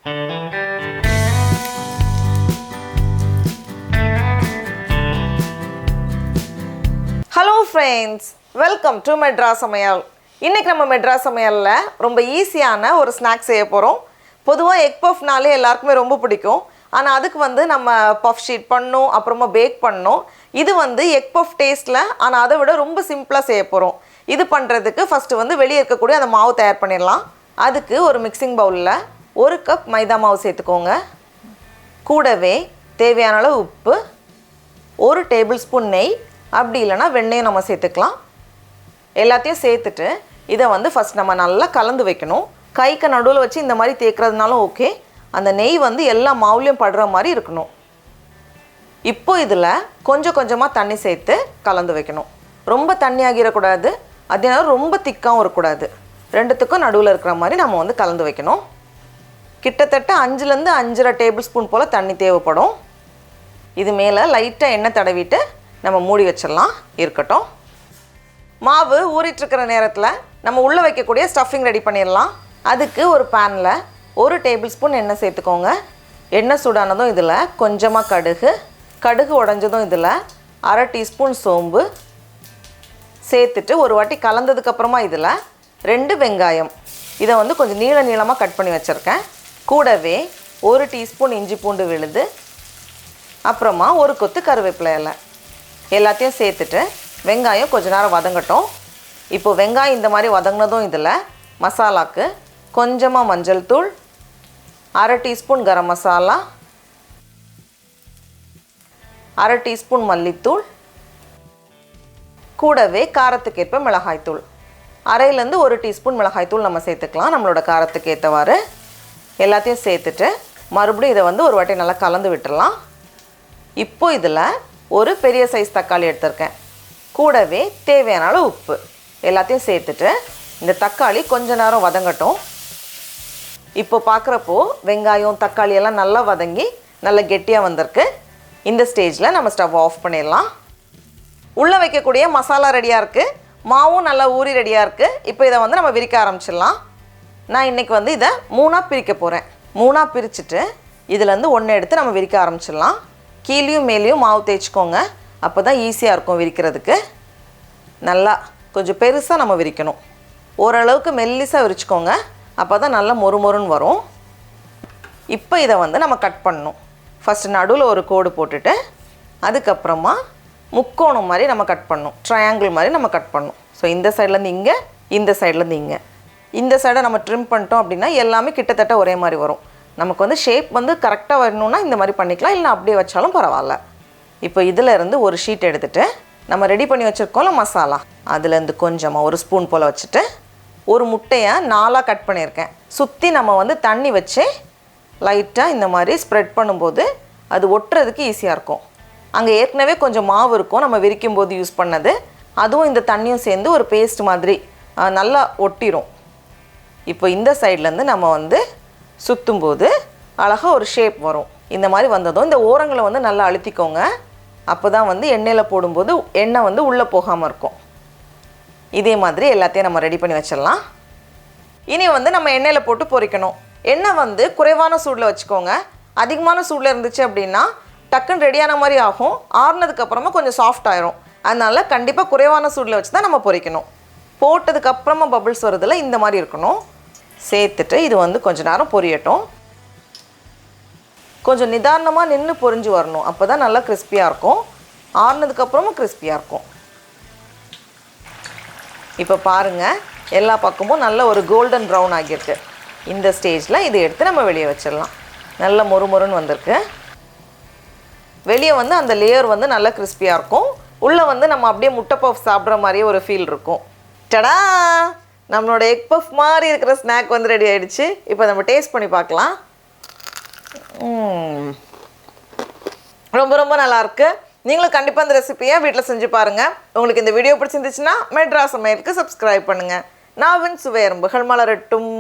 Hello friends, welcome to Madras Samayal. இன்னைக்கு நம்ம மெட்ராஸ் சமையல்ல ரொம்ப ஈஸியான ஒரு ஸ்நாக்ஸ் செய்ய போறோம். பொதுவா எக் பஃப்னாலே எல்லாருக்குமே ரொம்ப பிடிக்கும். ஆனா அதுக்கு வந்து நம்ம பஃப் ஷீட் பண்ணனும், அப்புறமா பேக் பண்ணனும். இது வந்து எக் பஃப் டேஸ்ட்ல ஆனா அதை விட ரொம்ப சிம்பிளா செய்ய போறோம். இது பண்றதுக்கு ஃபர்ஸ்ட் வந்து வெளிய இருக்க கூடிய அந்த மாவு தயார் பண்ணிரலாம். அதுக்கு ஒரு மிக்சிங் பவுல்ல 1 கப் மைதா மாவு சேர்த்துக்கோங்க. கூடவே தேவையான அளவு உப்பு, 1 டேபிள்ஸ்பூன் நெய், அப்படி இல்லனா வெண்ணெய் நம்ம சேர்த்துக்கலாம். எல்லாத்தையும் சேர்த்துட்டு இதை வந்து ஃபர்ஸ்ட் நம்ம நல்லா கலந்து வைக்கணும். கைக்கு நடுவில் வச்சு இந்த மாதிரி தேய்க்கிறதுனாலும் ஓகே. அந்த நெய் வந்து எல்லா மாவுலையும் படுற மாதிரி இருக்கணும். இப்போ இதில் கொஞ்சம் கொஞ்சமாக தண்ணி சேர்த்து கலந்து வைக்கணும். ரொம்ப தண்ணி ஆகிடக்கூடாது, அதனால ரொம்ப திக்காகவும் இருக்கக்கூடாது. ரெண்டுத்துக்கும் நடுவில் இருக்கிற மாதிரி நம்ம வந்து கலந்து வைக்கணும். கிட்டத்தட்ட 5லேருந்து 5.5 டேபிள் ஸ்பூன் போல் தண்ணி தேவைப்படும். இது மேலே லைட்டாக எண்ணெய் தடவிட்டு நம்ம மூடி வச்சிடலாம், இருக்கட்டும். மாவு ஊறிட்டுருக்கிற நேரத்தில் நம்ம உள்ளே வைக்கக்கூடிய ஸ்டஃபிங் ரெடி பண்ணிடலாம். அதுக்கு ஒரு பேனில் 1 டேபிள் ஸ்பூன் எண்ணெய் சேர்த்துக்கோங்க. எண்ணெய் சூடானதும் இதில் கொஞ்சமாக கடுகு உடஞ்சதும் இதில் 1/2 டீஸ்பூன் சோம்பு சேர்த்துட்டு ஒரு வாட்டி கலந்ததுக்கப்புறமா இதில் 2 வெங்காயம், இதை வந்து கொஞ்சம் நீளமாக கட் பண்ணி வச்சுருக்கேன். கூடவே 1 டீஸ்பூன் இஞ்சி பூண்டு விழுது, அப்புறமா ஒரு கொத்து கருவேப்பிலை இலை எல்லாத்தையும் சேர்த்துட்டு வெங்காயம் கொஞ்ச நேரம் வதங்கட்டும். இப்போ வெங்காயம் இந்த மாதிரி வதங்கினதும் இதில் மசாலாக்கு கொஞ்சமாக மஞ்சள் தூள், 1/2 டீஸ்பூன் கரம் மசாலா, 1/2 டீஸ்பூன் மல்லித்தூள், கூடவே காரத்துக்கேற்ப மிளகாய்த்தூள் 1/2லேருந்து 1 டீஸ்பூன் மிளகாய்த்தூள் நம்ம சேர்த்துக்கலாம், நம்மளோட காரத்துக்கு ஏற்றவாறு. எல்லாத்தையும் சேர்த்துட்டு மறுபடியும் இதை வந்து ஒரு வாட்டி நல்லா கலந்து விட்டுடலாம். இப்போ இதில் ஒரு பெரிய சைஸ் தக்காளி எடுத்திருக்கேன். கூடவே தேவையான அளவு உப்பு எல்லாத்தையும் சேர்த்துட்டு இந்த தக்காளி கொஞ்ச நேரம் வதங்கட்டும். இப்போ பார்க்குறப்போ வெங்காயம் தக்காளி எல்லாம் நல்லா வதங்கி நல்லா கெட்டியாக வந்திருக்கு. இந்த ஸ்டேஜில் நம்ம ஸ்டவ் ஆஃப் பண்ணிடலாம். உள்ளே வைக்கக்கூடிய மசாலா ரெடியாக இருக்குது, மாவும் நல்லா ஊறி ரெடியாக இருக்குது. இப்போ இதை வந்து நம்ம விரிக்க ஆரம்பிச்சிடலாம். நான் இன்றைக்கி வந்து இதை 3ஆக பிரிக்க போகிறேன். 3ஆக பிரிச்சுட்டு இதுலேருந்து 1 எடுத்து நம்ம விரிக்க ஆரம்பிச்சிடலாம். கீழேயும் மேலேயும் மாவு தேய்ச்சிக்கோங்க, அப்போ தான் ஈஸியாக இருக்கும் விரிக்கிறதுக்கு. நல்லா கொஞ்சம் பெருசாக நம்ம விரிக்கணும். ஓரளவுக்கு மெல்லிசாக விரிச்சிக்கோங்க, அப்போ தான் நல்லா மொறுமொறுன்னு வரும். இப்போ இதை வந்து நம்ம கட் பண்ணணும். ஃபஸ்ட்டு நடுவில் ஒரு கோடு போட்டுட்டு அதுக்கப்புறமா முக்கோணம் மாதிரி நம்ம கட் பண்ணணும், ட்ரையாங்கிள் மாதிரி நம்ம கட் பண்ணணும். ஸோ இந்த சைட்லேருந்து இங்கே, இந்த சைட்லேருந்து இங்கே. இந்த சைடை நம்ம ட்ரிம் பண்ணிட்டோம் அப்படின்னா எல்லாமே கிட்டத்தட்ட ஒரே மாதிரி வரும். நமக்கு வந்து ஷேப் வந்து கரெக்டாக வரணுன்னா இந்த மாதிரி பண்ணிக்கலாம், இல்லை அப்படியே வச்சாலும் பரவாயில்ல. இப்போ இதில் இருந்து ஒரு ஷீட் எடுத்துகிட்டு நம்ம ரெடி பண்ணி வச்சுருக்கோம்ல மசாலா, அதுலேருந்து கொஞ்சமாக 1 ஸ்பூன் போல் வச்சுட்டு ஒரு முட்டையை 4ஆக கட் பண்ணியிருக்கேன். சுற்றி நம்ம வந்து தண்ணி வச்சு லைட்டாக இந்த மாதிரி ஸ்ப்ரெட் பண்ணும்போது அது ஒட்டுறதுக்கு ஈஸியாக இருக்கும். அங்கே ஏற்கனவே கொஞ்சம் மாவு இருக்கும் நம்ம விரிக்கும் போது யூஸ் பண்ணது, அதுவும் இந்த தண்ணியும் சேர்ந்து ஒரு பேஸ்ட் மாதிரி நல்லா ஒட்டிடும். இப்போ இந்த சைட்லேருந்து நம்ம வந்து சுற்றும்போது அழகாக ஒரு ஷேப் வரும். இந்த மாதிரி வந்ததும் இந்த ஓரங்களை வந்து நல்லா அழுத்திக்கோங்க, அப்போ தான் வந்து எண்ணெயில் போடும்போது எண்ணெய் வந்து உள்ளே போகாமல் இருக்கும். இதே மாதிரி எல்லாத்தையும் நம்ம ரெடி பண்ணி வச்சிடலாம். இனி வந்து நம்ம எண்ணெயில் போட்டு பொரிக்கணும். எண்ணெய் வந்து குறைவான சூடில் வச்சுக்கோங்க. அதிகமான சூடில் இருந்துச்சு அப்படின்னா டக்குன்னு ரெடியான மாதிரி ஆகும், ஆறுனதுக்கப்புறமா கொஞ்சம் சாஃப்ட் ஆயிரும். அதனால் கண்டிப்பாக குறைவான சூடில் வச்சு தான் நம்ம பொரிக்கணும். போட்டதுக்கப்புறமா பபிள்ஸ் வருதில்ல, இந்த மாதிரி இருக்கணும். சேர்த்துட்டு இது வந்து கொஞ்சம் நேரம் பொரியட்டும். கொஞ்சம் நிதானமாக நின்று பொரிஞ்சு வரணும், அப்போ தான் நல்லா கிறிஸ்பியாக இருக்கும். ஆறுனதுக்கப்புறமும் கிறிஸ்பியாக இருக்கும். இப்போ பாருங்கள், எல்லா பக்கமும் நல்ல ஒரு கோல்டன் ப்ரௌன் ஆகியிருக்கு. இந்த ஸ்டேஜில் இதை எடுத்து நம்ம வெளியே வச்சிடலாம். நல்ல மொறுமொறுன்னு வந்திருக்கு. வெளியே வந்து அந்த லேயர் வந்து நல்லா கிறிஸ்பியாக இருக்கும், உள்ளே வந்து நம்ம அப்படியே முட்டை பஃப் சாப்பிட்ற மாதிரியே ஒரு ஃபீல் இருக்கும். டடா, நம்மளோட எக் பஃப் மாதிரி இருக்கிற ஸ்நாக் வந்து ரெடி ஆகிடுச்சு. இப்போ நம்ம டேஸ்ட் பண்ணி பார்க்கலாம். ரொம்ப ரொம்ப நல்லாயிருக்கு. நீங்களும் கண்டிப்பாக இந்த ரெசிபியை வீட்டில் செஞ்சு பாருங்கள். உங்களுக்கு இந்த வீடியோ பிடிச்சிருந்துச்சுன்னா மெட்ராஸ் சமையலுக்கு சப்ஸ்கிரைப் பண்ணுங்கள். நாவின் சுவை எறும்புகள் மலரட்டும்.